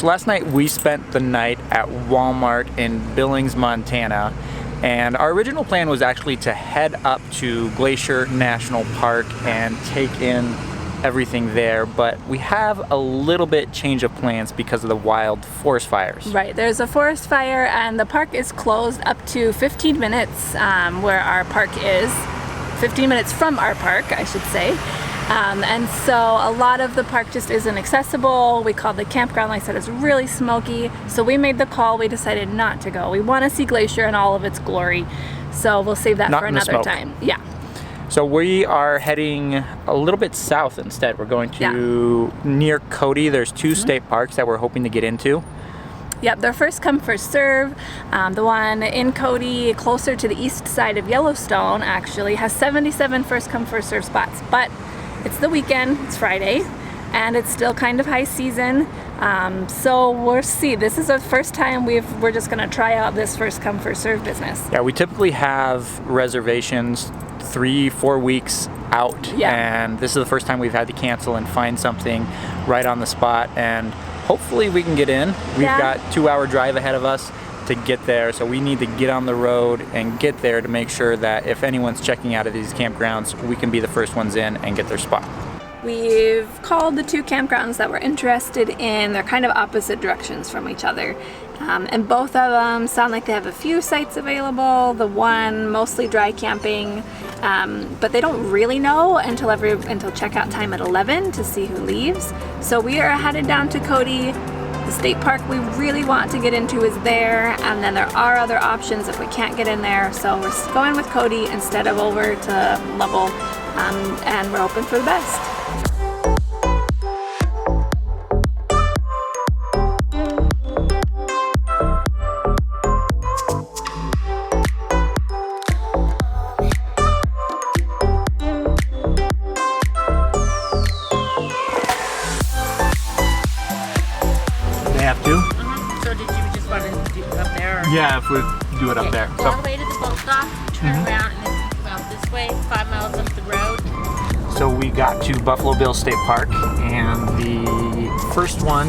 So last night we spent the night at Walmart in Billings, Montana, and our original plan was actually to head up to Glacier National Park and take in everything there, but we have a little bit change of plans because of the wild forest fires. Right, there's a forest fire and the park is closed up to 15 minutes where our park is. 15 minutes from our park, I should say. And so a lot of the park just isn't accessible. We called the campground, like I said, it's really smoky. So we made the call, we decided not to go. We want to see Glacier in all of its glory. So we'll save that for another time. Yeah. So we are heading a little bit south instead. We're going to near Cody. There's two state parks that we're hoping to get into. Yep, they're first come, first serve. The one in Cody, closer to the east side of Yellowstone, actually has 77 first come, first serve spots. But it's the weekend, it's Friday, and it's still kind of high season. So we'll see. This is the first time we're just gonna try out this first come, first serve business. Yeah, we typically have reservations 3-4 weeks out, and this is the first time we've had to cancel and find something right on the spot, and hopefully we can get in. We've got 2-hour drive ahead of us to get there, so we need to get on the road and get there to make sure that if anyone's checking out of these campgrounds, we can be the first ones in and get their spot. We've called the two campgrounds that we're interested in. They're kind of opposite directions from each other. And both of them sound like they have a few sites available. The one mostly dry camping, but they don't really know until checkout time at 11 to see who leaves. So we are headed down to Cody. The state park we really want to get into is there, and then there are other options if we can't get in there. So we're going with Cody instead of over to Lovell, and we're hoping for the best. So did you just want to do it up there? Or? Yeah, if we do it up there. Go all the way to the boat dock, turn around, and then come out this way, 5 miles up the road. So we got to Buffalo Bill State Park, and the first one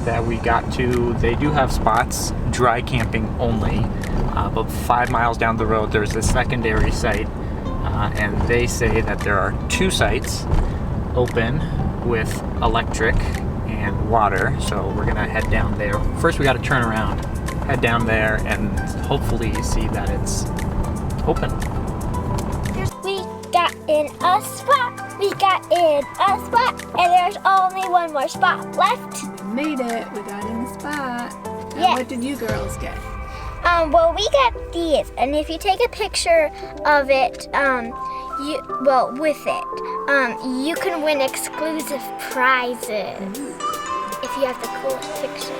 that we got to, they do have spots, dry camping only, but 5 miles down the road there's a secondary site, and they say that there are 2 sites open with electric and water, so we're gonna head down there. First we gotta turn around, head down there, and hopefully see that it's open. We got in a spot, and there's only one more spot left. We made it, we got in the spot. And Yes. what did you girls get? Well, we got these, and if you take a picture of it, you can win exclusive prizes if you have the coolest picture.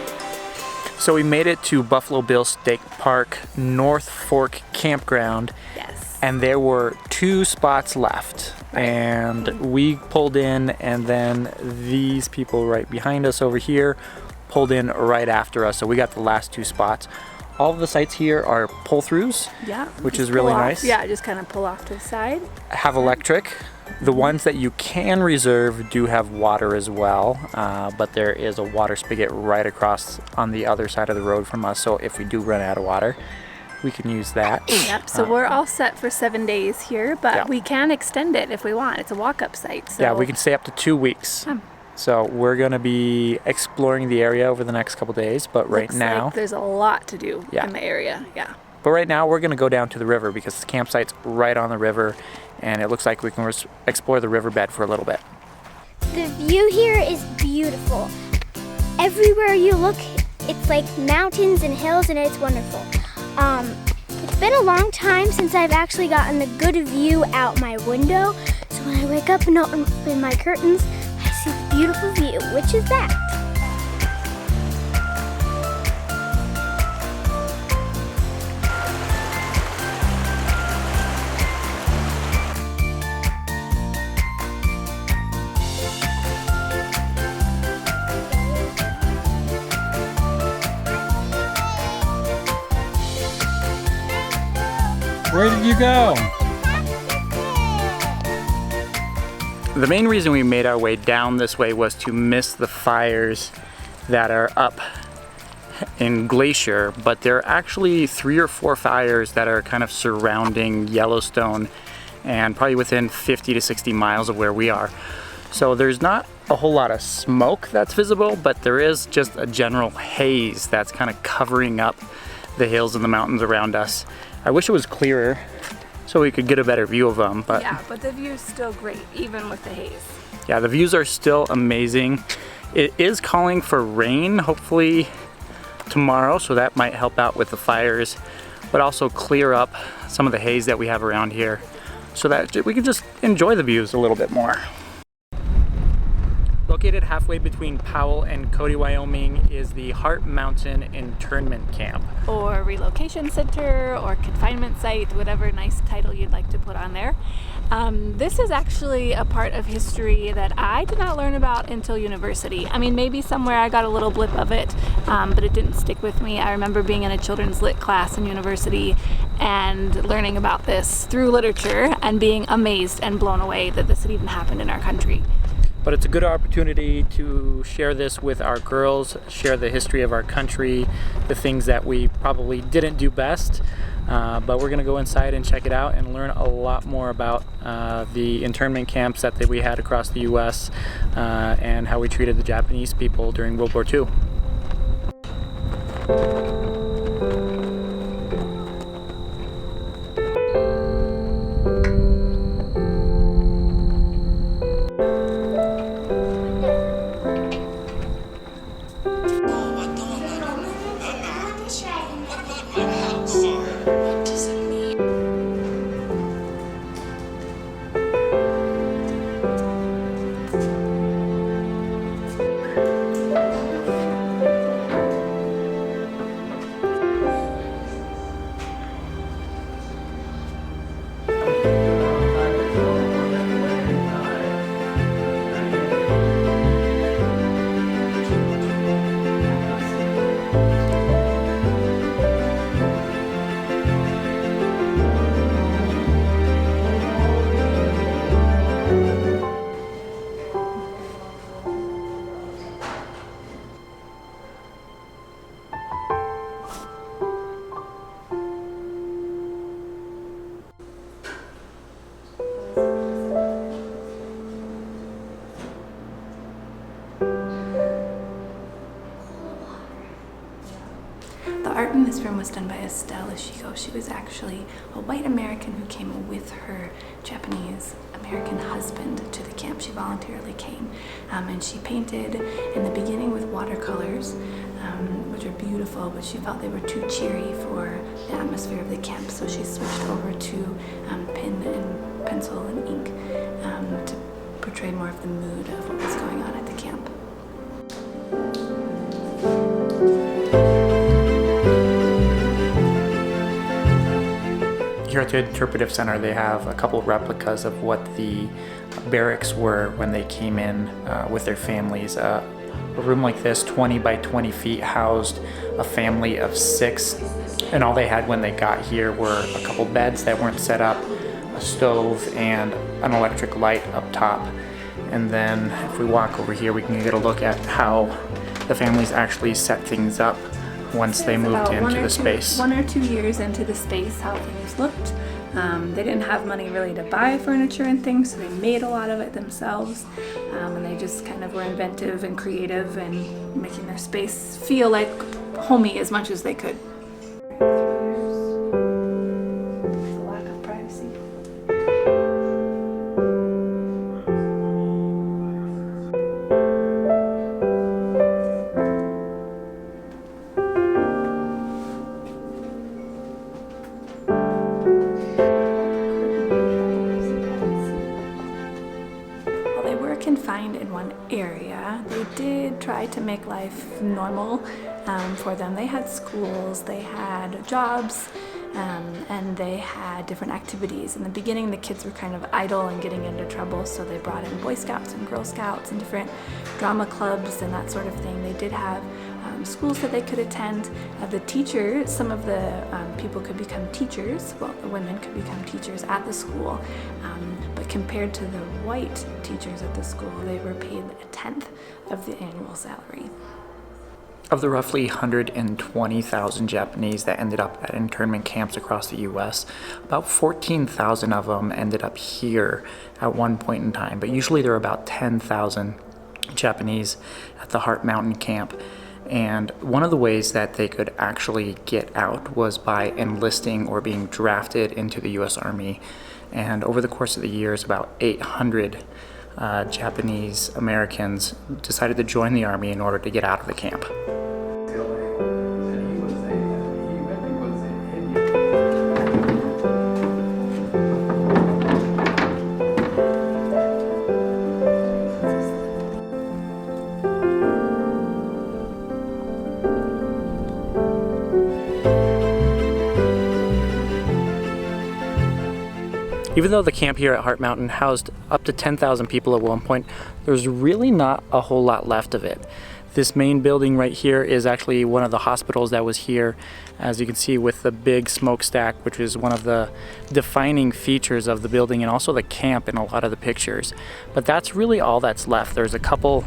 So we made it to Buffalo Bill State Park North Fork Campground. Yes. And there were 2 spots left. And we pulled in, and then these people right behind us over here pulled in right after us. So we got the last 2 spots. All of the sites here are pull-throughs, which is really nice. Yeah, just kind of pull off to the side. Have electric. The ones that you can reserve do have water as well, but there is a water spigot right across on the other side of the road from us, so if we do run out of water, we can use that. Yep, so we're all set for 7 days here, but we can extend it if we want. It's a walk-up site. So. Yeah, we can stay up to 2 weeks. So we're going to be exploring the area over the next couple days, but Looks like there's a lot to do in the area. Yeah. But right now we're going to go down to the river because the campsite's right on the river, and it looks like we can explore the riverbed for a little bit. The view here is beautiful. Everywhere you look, it's like mountains and hills, and it's wonderful. It's been a long time since I've actually gotten a good view out my window, so when I wake up and open my curtains, I see the beautiful view, which is that. Where did you go? The main reason we made our way down this way was to miss the fires that are up in Glacier, but there are actually 3 or 4 fires that are kind of surrounding Yellowstone and probably within 50 to 60 miles of where we are. So there's not a whole lot of smoke that's visible, but there is just a general haze that's kind of covering up the hills and the mountains around us. I wish it was clearer so we could get a better view of them, but yeah, but the view's still great, even with the haze. yeah, the views are still amazing. It is calling for rain, hopefully tomorrow, so that might help out with the fires, but also clear up some of the haze that we have around here so that we can just enjoy the views a little bit more. Located halfway between Powell and Cody, Wyoming is the Heart Mountain Internment Camp. Or relocation center, or confinement site, whatever nice title you'd like to put on there. This is actually a part of history that I did not learn about until university. I mean, maybe somewhere I got a little blip of it, but it didn't stick with me. I remember being in a children's lit class in university and learning about this through literature and being amazed and blown away that this had even happened in our country. But it's a good opportunity to share this with our girls, share the history of our country, the things that we probably didn't do best. But we're gonna go inside and check it out and learn a lot more about the internment camps that we had across the US and how we treated the Japanese people during World War II. art in this room was done by Estelle Ishiko. She was actually a white American who came with her Japanese American husband to the camp. She voluntarily came, and she painted in the beginning with watercolors, which are beautiful, but she felt they were too cheery for the atmosphere of the camp, so she switched over to pen and pencil and ink to portray more of the mood of what was going on at the camp. Here at the Interpretive Center, they have a couple replicas of what the barracks were when they came in with their families. A room like this, 20 by 20 feet, housed a family of 6, and all they had when they got here were a couple beds that weren't set up, a stove, and an electric light up top. And then if we walk over here, we can get a look at how the families actually set things up once they moved into the space. 1 or 2 years into the space, how things looked. They didn't have money really to buy furniture and things, so they made a lot of it themselves. And they just kind of were inventive and creative and making their space feel like homey as much as they could. The lack of privacy. Confined in one area, they did try to make life normal for them. They had schools, they had jobs, and they had different activities. In the beginning, the kids were kind of idle and getting into trouble, so they brought in Boy Scouts and Girl Scouts and different drama clubs and that sort of thing. They did have schools that they could attend. The teachers, some of the people could become teachers, well, the women could become teachers at the school, but compared to the white teachers at the school, they were paid 1/10 of the annual salary. Of the roughly 120,000 Japanese that ended up at internment camps across the US, about 14,000 of them ended up here at one point in time, but usually there are about 10,000 Japanese at the Heart Mountain camp. And one of the ways that they could actually get out was by enlisting or being drafted into the US Army. And over the course of the years, about 800 Japanese Americans decided to join the Army in order to get out of the camp. Even though the camp here at Heart Mountain housed up to 10,000 people at one point, there's really not a whole lot left of it. This main building right here is actually one of the hospitals that was here, as you can see, with the big smokestack, which is one of the defining features of the building and also the camp in a lot of the pictures. But that's really all that's left. There's a couple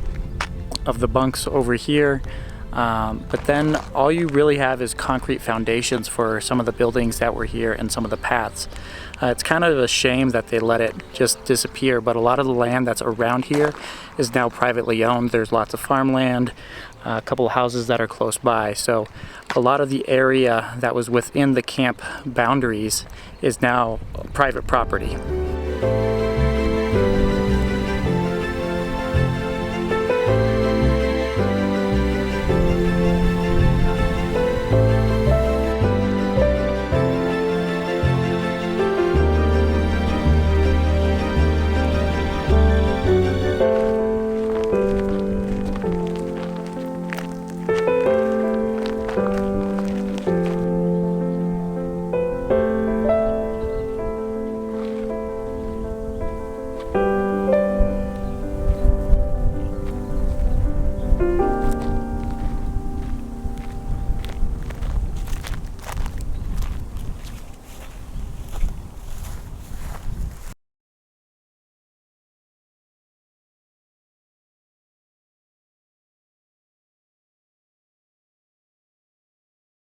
of the bunks over here, but then all you really have is concrete foundations for some of the buildings that were here and some of the paths. It's kind of a shame that they let it just disappear, but a lot of the land that's around here is now privately owned. There's lots of farmland, a couple of houses that are close by, so a lot of the area that was within the camp boundaries is now private property.